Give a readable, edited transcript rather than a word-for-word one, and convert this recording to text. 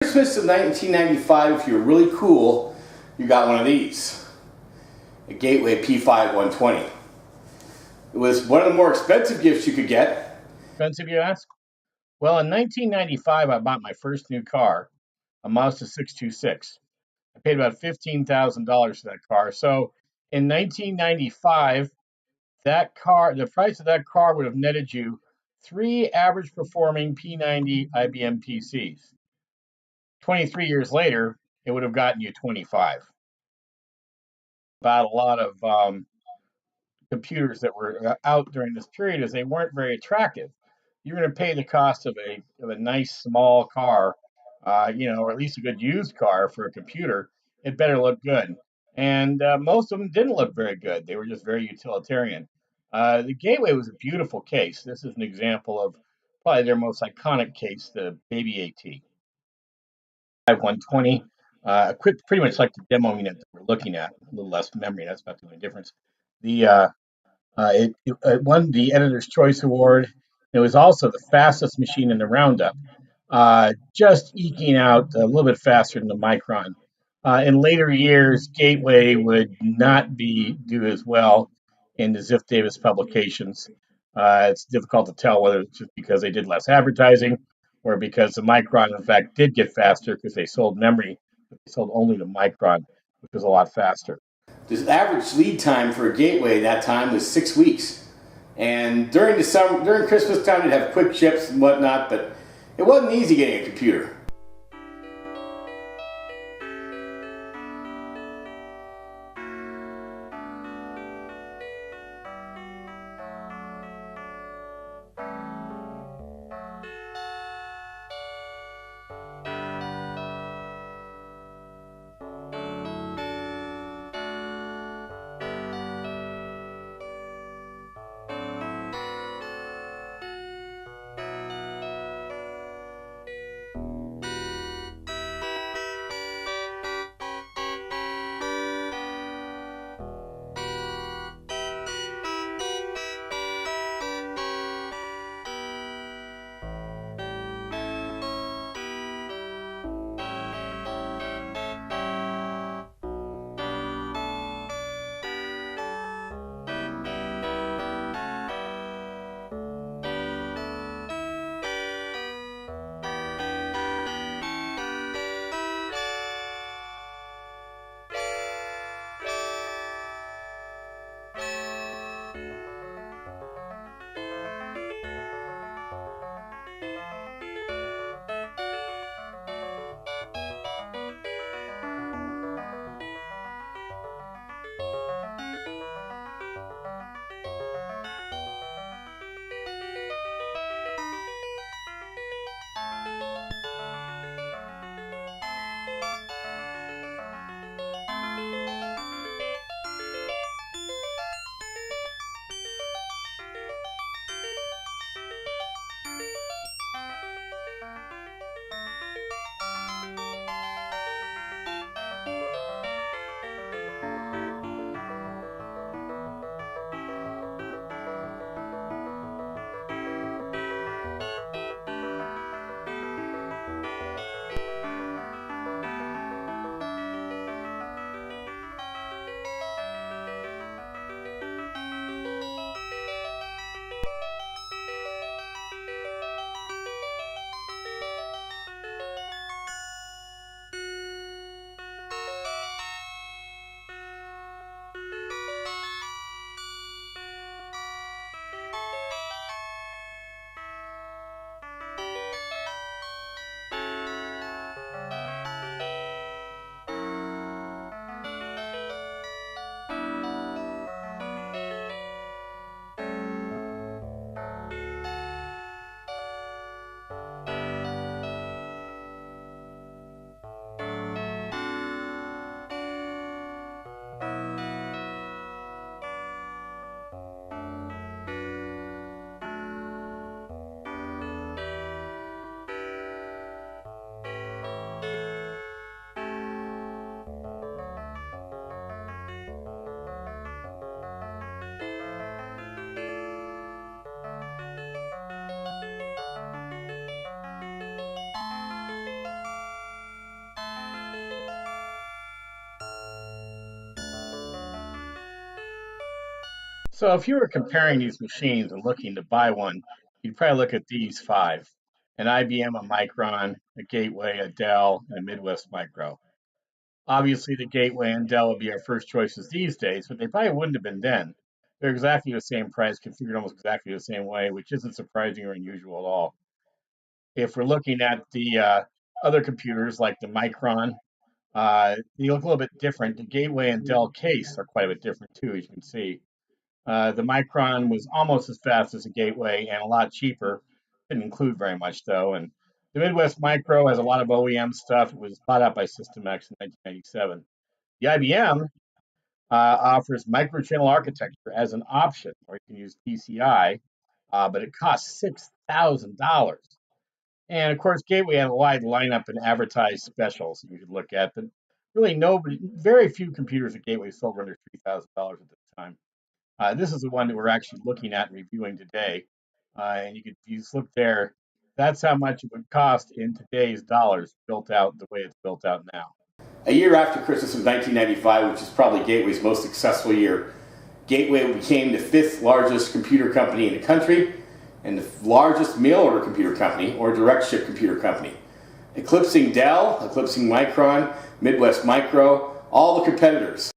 Christmas of 1995, if you were really cool, you got one of these. A Gateway P5 120. It was one of the more expensive gifts you could get. Expensive, you ask? Well, in 1995, I bought my first new car, a Mazda 626. I paid about $15,000 for that car. So in 1995, the price of that car would have netted you three average performing P90 IBM PCs. 23 years later, it would have gotten you 25. About a lot of computers that were out during this period is they weren't very attractive. You're going to pay the cost of a nice small car, or at least a good used car for a computer. It better look good, and most of them didn't look very good. They were just very utilitarian. The Gateway was a beautiful case. This is an example of probably their most iconic case, the Baby AT 120. Pretty much like the demo unit that we're looking at, a little less memory. That's about the only difference. The it won the Editor's Choice Award. It was also the fastest machine in the roundup, just eking out a little bit faster than the Micron. In later years, Gateway would not do as well in the Ziff Davis publications. It's difficult to tell whether it's just because they did less advertising or because the Micron, in fact, did get faster because they sold memory, but they sold only the Micron, which was a lot faster. The average lead time for a Gateway that time was 6 weeks. And during the summer, during Christmas time, you'd have quick ships and whatnot, but it wasn't easy getting a computer. So if you were comparing these machines and looking to buy one, you'd probably look at these five: an IBM, a Micron, a Gateway, a Dell, and a Midwest Micro. Obviously, the Gateway and Dell would be our first choices these days, but they probably wouldn't have been then. They're exactly the same price, configured almost exactly the same way, which isn't surprising or unusual at all. If we're looking at the other computers like the Micron, they look a little bit different. The Gateway and Dell case are quite a bit different too, as you can see. The Micron was almost as fast as the Gateway and a lot cheaper. Didn't include very much though. And the Midwest Micro has a lot of OEM stuff. It was bought out by System-X in 1997. The IBM offers microchannel architecture as an option, or you can use PCI, but it costs $6,000. And of course, Gateway had a wide lineup and advertised specials that you could look at, but really nobody, very few computers at Gateway sold for under $3,000 at the time. This is the one that we're actually looking at and reviewing today. And you just look there. That's how much it would cost in today's dollars, built out the way it's built out now. A year after Christmas of 1995, which is probably Gateway's most successful year, Gateway became the 5th largest computer company in the country and the largest mail order computer company or direct ship computer company, eclipsing Dell, eclipsing Micron, Midwest Micro, all the competitors.